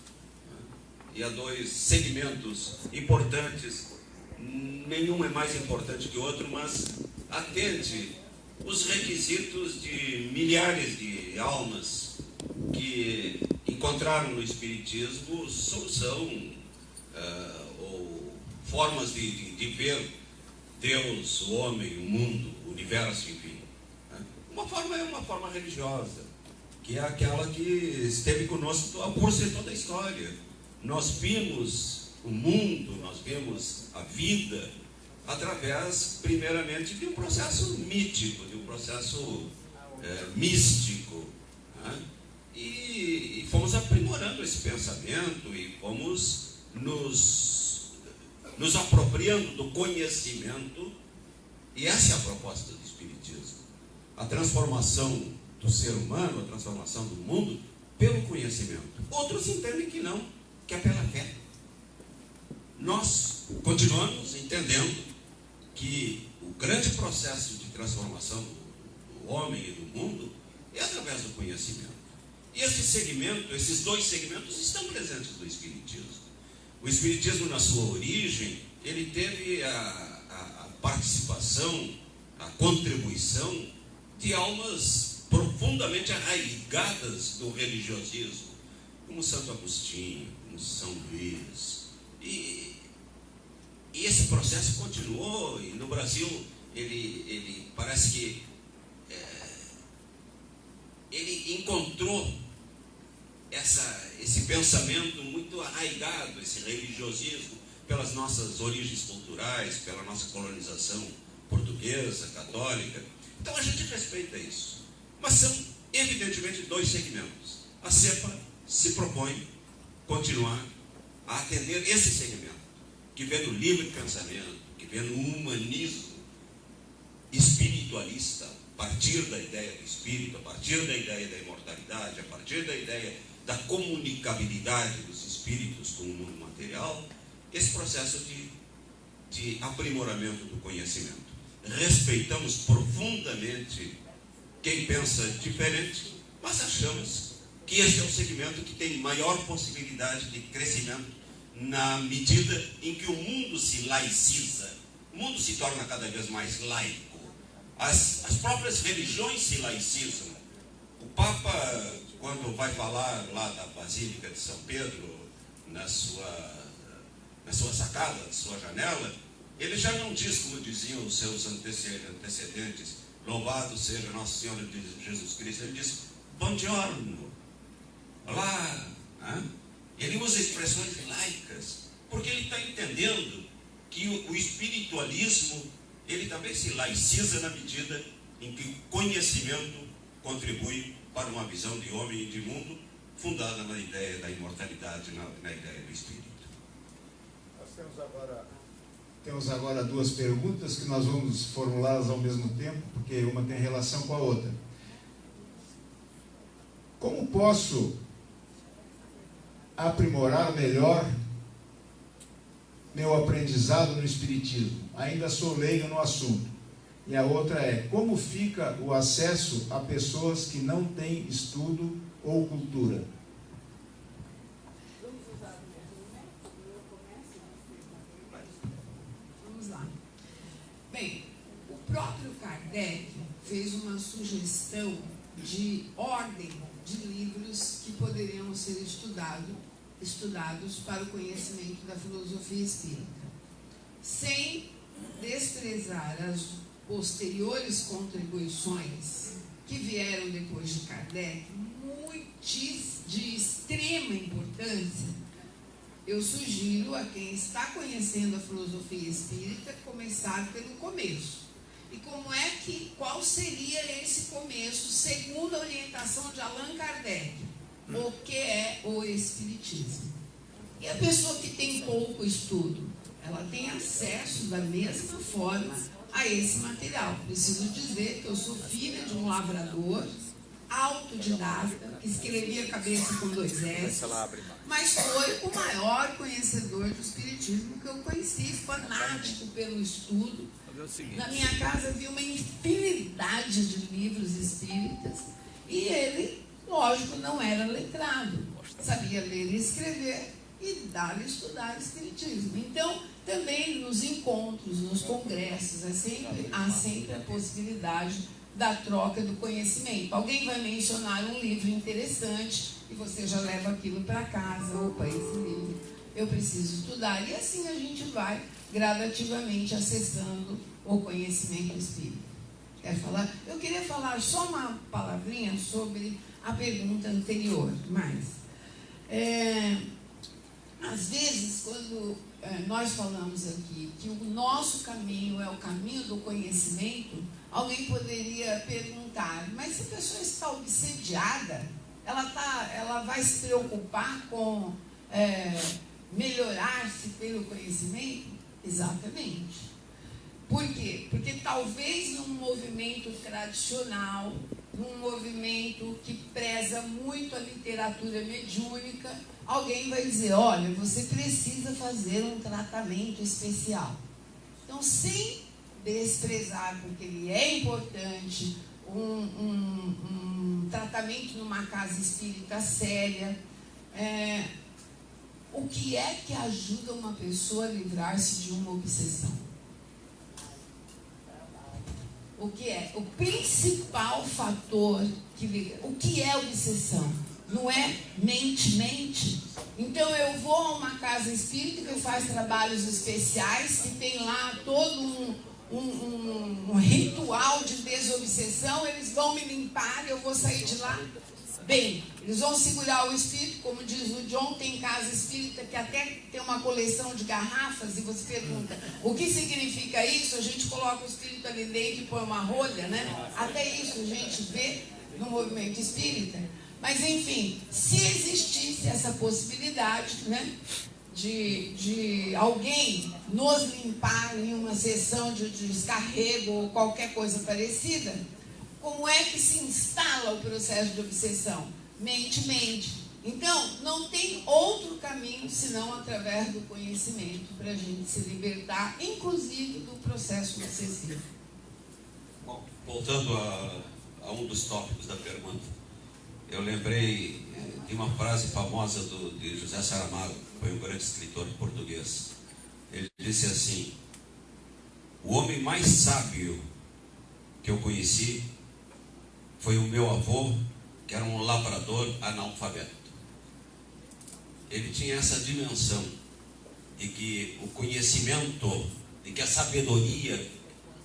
E há dois segmentos importantes, nenhum é mais importante que o outro, mas atende os requisitos de milhares de almas que encontraram no Espiritismo solução ou formas de ver Deus, o homem, o mundo, o universo, enfim. Uma forma é uma forma religiosa, que é aquela que esteve conosco por ser toda a história. Nós vimos o mundo, nós vimos a vida através, primeiramente, de um processo mítico, de um processo místico, né? E fomos aprimorando esse pensamento e fomos nos apropriando do conhecimento, e essa é a proposta do Espiritismo. A transformação do ser humano, a transformação do mundo pelo conhecimento. Outros entendem que não, que é pela fé. Nós continuamos entendendo que o grande processo de transformação do homem e do mundo é através do conhecimento. E esses dois segmentos estão presentes no Espiritismo. O Espiritismo, na sua origem, ele teve a participação, a contribuição de almas profundamente arraigadas do religiosismo, como Santo Agostinho, como São Luís. E esse processo continuou, e no Brasil ele parece que ele encontrou esse pensamento muito arraigado, esse religiosismo, pelas nossas origens culturais, pela nossa colonização portuguesa, católica. Então a gente respeita isso. Mas são, evidentemente, dois segmentos. A CEPA se propõe continuar a atender esse segmento, que vê no livre pensamento, que vê no humanismo espiritualista, partir da ideia do espírito, a partir da ideia da imortalidade, a partir da ideia da comunicabilidade dos espíritos com o mundo material, esse processo de aprimoramento do conhecimento. Respeitamos profundamente quem pensa diferente, mas achamos que esse é o segmento que tem maior possibilidade de crescimento na medida em que o mundo se laiciza, o mundo se torna cada vez mais laico, as próprias religiões se laicizam. O Papa, quando vai falar lá da Basílica de São Pedro, na sua sacada, na sua janela, ele já não diz, como diziam os seus antecedentes, louvado seja Nosso Senhor Jesus Cristo, ele diz, buongiorno, olá, né? Ele usa expressões laicas, porque ele está entendendo que o espiritualismo, ele também se laiciza na medida em que o conhecimento contribui para uma visão de homem e de mundo fundada na ideia da imortalidade, na ideia do espírito. Nós temos agora duas perguntas que nós vamos formulá-las ao mesmo tempo, porque uma tem relação com a outra. Como posso aprimorar melhor meu aprendizado no Espiritismo? Ainda sou leigo no assunto. E a outra é, como fica o acesso a pessoas que não têm estudo ou cultura? Vamos lá. Bem, o próprio Kardec fez uma sugestão de ordem de livros que poderiam ser estudados para o conhecimento da filosofia espírita, sem desprezar as posteriores contribuições que vieram depois de Kardec, de extrema importância. Eu sugiro a quem está conhecendo a filosofia espírita começar pelo começo. E qual seria esse começo, segundo a orientação de Allan Kardec? O que é o Espiritismo? E a pessoa que tem pouco estudo, ela tem acesso da mesma forma a esse material. Preciso dizer que eu sou filha de um lavrador, autodidata, que escrevia a cabeça com 2 S, mas foi o maior conhecedor do Espiritismo que eu conheci, fanático pelo estudo. Na minha casa havia uma infinidade de livros espíritas e ele, lógico, não era letrado, sabia ler e escrever e dar e estudar Espiritismo. Então, também nos encontros, nos congressos, há sempre a possibilidade da troca do conhecimento. Alguém vai mencionar um livro interessante e você já leva aquilo para casa. Opa, esse livro eu preciso estudar. E assim a gente vai gradativamente acessando o conhecimento espírita. Quer falar? Eu queria falar só uma palavrinha sobre a pergunta anterior, mas às vezes quando nós falamos aqui que o nosso caminho é o caminho do conhecimento, alguém poderia perguntar, mas se a pessoa está obsediada, ela vai se preocupar com melhorar-se pelo conhecimento? Exatamente. Por quê? Porque talvez num movimento tradicional, num movimento que preza muito a literatura mediúnica, alguém vai dizer, olha, você precisa fazer um tratamento especial. Então, sem desprezar, porque ele é importante, um tratamento numa casa espírita séria, o que é que ajuda uma pessoa a livrar-se de uma obsessão? O que é? O principal fator que liga. O que é obsessão? Não é mente. Então eu vou a uma casa espírita que faz trabalhos especiais, que tem lá todo um ritual de desobsessão, eles vão me limpar, eu vou sair de lá bem. Eles vão segurar o espírito, como diz o John, tem casa espírita que até tem uma coleção de garrafas, e você pergunta, o que significa isso? A gente coloca o espírito ali dentro e põe uma rolha, né? Até isso a gente vê no movimento espírita. Mas, enfim, se existisse essa possibilidade, né, de alguém nos limpar em uma sessão de descarrego ou qualquer coisa parecida, Como é que se instala o processo de obsessão? Mente. Então, não tem outro caminho senão através do conhecimento para a gente se libertar, inclusive do processo obsessivo. Bom, voltando a um dos tópicos da pergunta, eu lembrei de uma frase famosa de José Saramago, que foi um grande escritor português. Ele disse assim: o homem mais sábio que eu conheci foi o meu avô, que era um lavrador analfabeto. Ele tinha essa dimensão de que o conhecimento, de que a sabedoria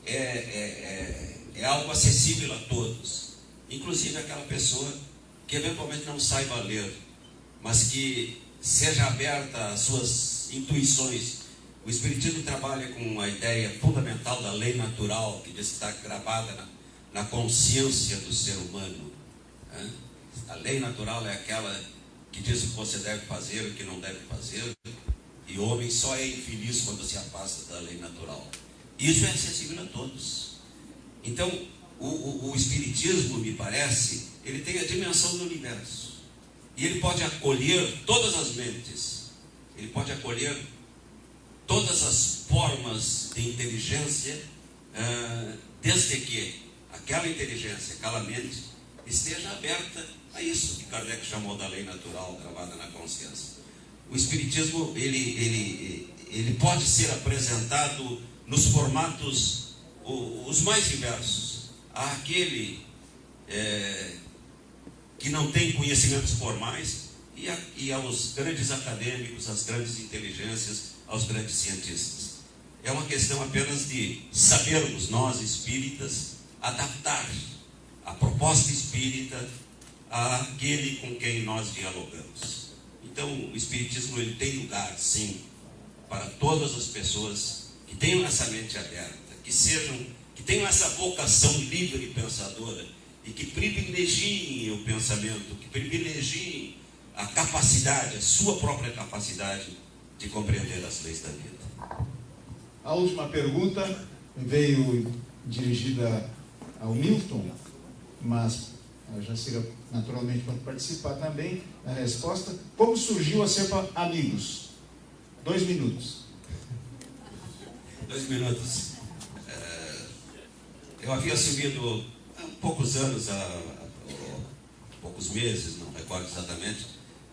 é algo acessível a todos, inclusive aquela pessoa que eventualmente não saiba ler, mas que seja aberta às suas intuições. O Espiritismo trabalha com a ideia fundamental da lei natural, que diz que está gravada na consciência do ser humano. A lei natural é aquela que diz o que você deve fazer e o que não deve fazer, e o homem só é infeliz quando se afasta da lei natural. Isso é acessível a todos. Então, o Espiritismo, me parece, ele tem a dimensão do universo, e ele pode acolher todas as mentes, ele pode acolher todas as formas de inteligência, desde que aquela inteligência, aquela mente, esteja aberta a isso que Kardec chamou da lei natural gravada na consciência. O Espiritismo, ele pode ser apresentado nos formatos os mais diversos. Há aquele que não tem conhecimentos formais, e aos grandes acadêmicos, às grandes inteligências, aos grandes cientistas. É uma questão apenas de sabermos, nós espíritas, adaptar a proposta espírita àquele com quem nós dialogamos. Então, o Espiritismo, ele tem lugar, sim, para todas as pessoas que tenham essa mente aberta, que tenham essa vocação livre e pensadora, e que privilegiem o pensamento, que privilegiem a capacidade, a sua própria capacidade de compreender as leis da vida. A última pergunta veio dirigida ao Milton, mas a Jacira naturalmente pode participar também da resposta. Como surgiu a CEPA Amigos? 2 minutos. 2 minutos. Eu havia assumido há poucos anos, poucos meses, não recordo exatamente,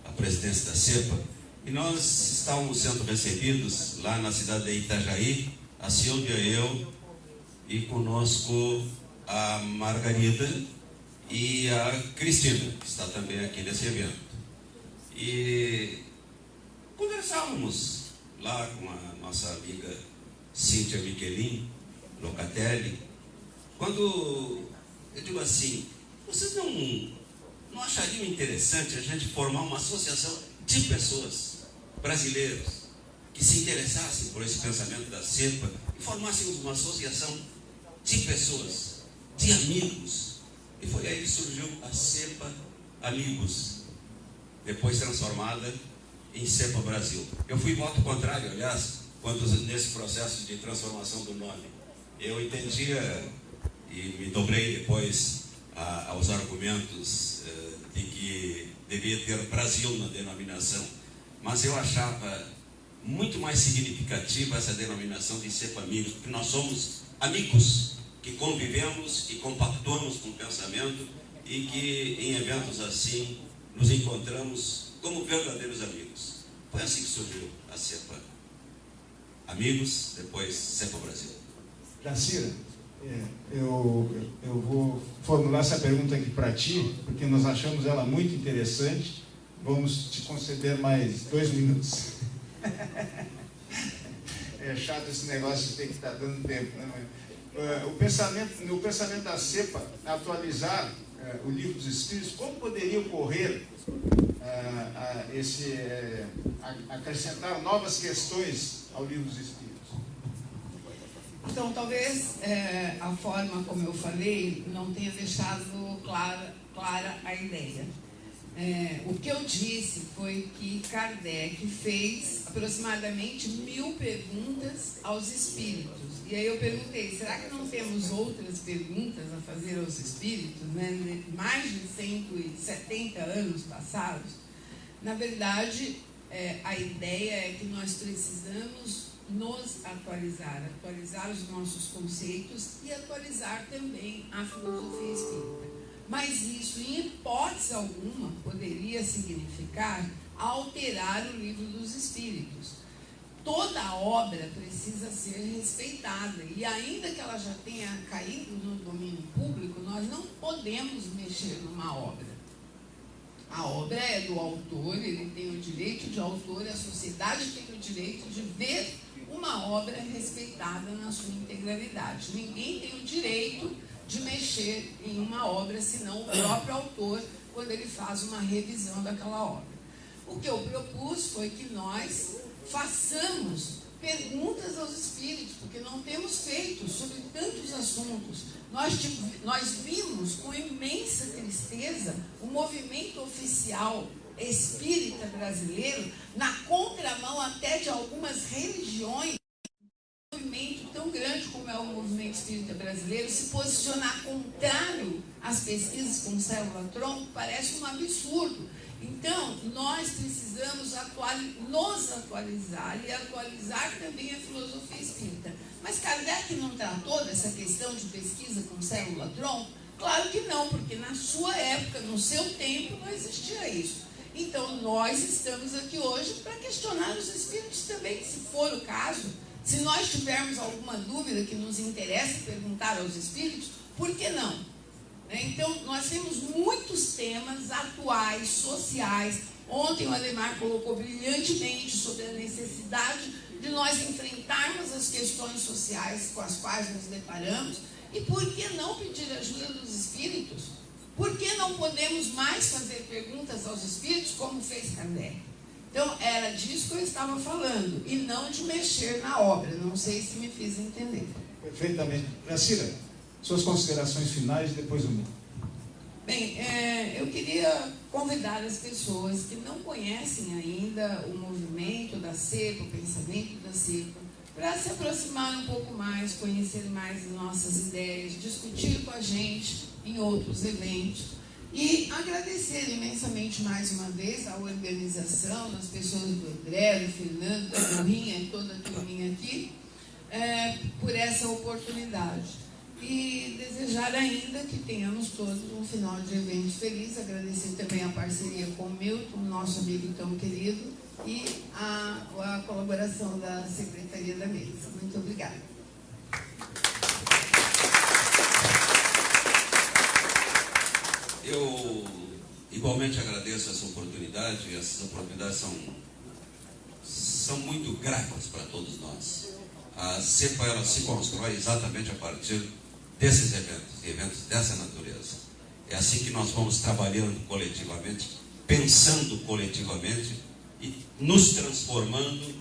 a presidência da CEPA, e nós estávamos sendo recebidos lá na cidade de Itajaí, a Silvia, eu, e conosco a Margarida e a Cristina, que está também aqui nesse evento. E conversávamos lá com a nossa amiga Cíntia Michelin, Locatelli, quando eu digo assim: vocês não achariam interessante a gente formar uma associação de pessoas brasileiras que se interessassem por esse pensamento da CEPA e formássemos uma associação de pessoas, de amigos? E foi aí que surgiu a CEPA Amigos, depois transformada em CEPA Brasil. Eu fui voto contrário, aliás, nesse processo de transformação do nome. Eu entendia e me dobrei depois aos argumentos de que devia ter Brasil na denominação, mas eu achava muito mais significativa essa denominação de CEPA Amigos, porque nós somos amigos que convivemos, que compactuamos com o pensamento e que em eventos assim nos encontramos como verdadeiros amigos. Foi assim que surgiu a CEPA Amigos, depois CEPA Brasil. Jacira, eu vou formular essa pergunta aqui para ti, porque nós achamos ela muito interessante. Vamos te conceder mais 2 minutos. É chato esse negócio de ter que estar dando tempo, né? O pensamento da CEPA, atualizar o Livro dos Espíritos, como poderia ocorrer acrescentar novas questões ao Livro dos Espíritos? Então, talvez a forma como eu falei não tenha deixado clara a ideia. O que eu disse foi que Kardec fez aproximadamente 1000 perguntas aos espíritos. E aí eu perguntei, será que não temos outras perguntas a fazer aos espíritos, né? Mais de 170 anos passados? Na verdade, a ideia é que nós precisamos nos atualizar os nossos conceitos e atualizar também a filosofia espírita. Mas isso, em hipótese alguma, poderia significar alterar o livro dos espíritos. Toda obra precisa ser respeitada, e ainda que ela já tenha caído no domínio público, nós não podemos mexer numa obra. A obra é do autor, ele tem o direito de autor, a sociedade tem o direito de ver uma obra respeitada na sua integralidade. Ninguém tem o direito de mexer em uma obra, senão o próprio autor, quando ele faz uma revisão daquela obra. O que eu propus foi que nós façamos perguntas aos espíritos, porque não temos feito sobre tantos assuntos. Nós vimos com imensa tristeza o movimento oficial espírita brasileiro, na contramão até de algumas religiões, um movimento tão grande como é o movimento espírita brasileiro, se posicionar contrário às pesquisas com célula-tronco parece um absurdo. Então, nós precisamos nos atualizar e atualizar também a filosofia espírita. Mas Kardec não tratou dessa questão de pesquisa com célula-tronco? Claro que não, porque na sua época, no seu tempo, não existia isso. Então, nós estamos aqui hoje para questionar os espíritos também, se for o caso. Se nós tivermos alguma dúvida que nos interessa perguntar aos espíritos, por que não? Então, nós temos muitos temas atuais, sociais. Ontem o Ademar colocou brilhantemente sobre a necessidade de nós enfrentarmos as questões sociais com as quais nos deparamos. E por que não pedir ajuda dos espíritos? Por que não podemos mais fazer perguntas aos espíritos como fez Kardec? Então, era disso que eu estava falando, e não de mexer na obra. Não sei se me fiz entender. Perfeitamente. Gracila, suas considerações finais, depois o meu. Bem, eu queria convidar as pessoas que não conhecem ainda o movimento da CEPA, o pensamento da CEPA, para se aproximar um pouco mais, conhecer mais as nossas ideias, discutir com a gente em outros eventos. E agradecer imensamente mais uma vez a organização, as pessoas do André, do Fernando, da Burrinha e toda a turminha aqui, por essa oportunidade. E desejar ainda que tenhamos todos um final de evento feliz. Agradecer também a parceria com o Milton, nosso amigo tão querido, e a colaboração da Secretaria da Mesa. Muito obrigada. Eu igualmente agradeço essa oportunidade. Essas oportunidades são muito gratas para todos nós. A CEPA, ela se constrói exatamente a partir desses eventos dessa natureza. É assim que nós vamos trabalhando coletivamente, pensando coletivamente e nos transformando,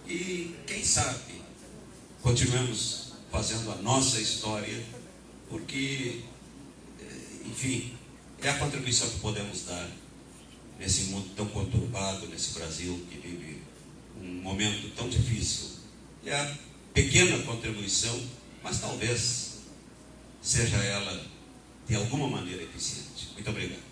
e quem sabe continuemos fazendo a nossa história, porque, enfim, é a contribuição que podemos dar nesse mundo tão conturbado, nesse Brasil que vive um momento tão difícil. É a pequena contribuição, mas talvez seja ela de alguma maneira eficiente. Muito obrigado.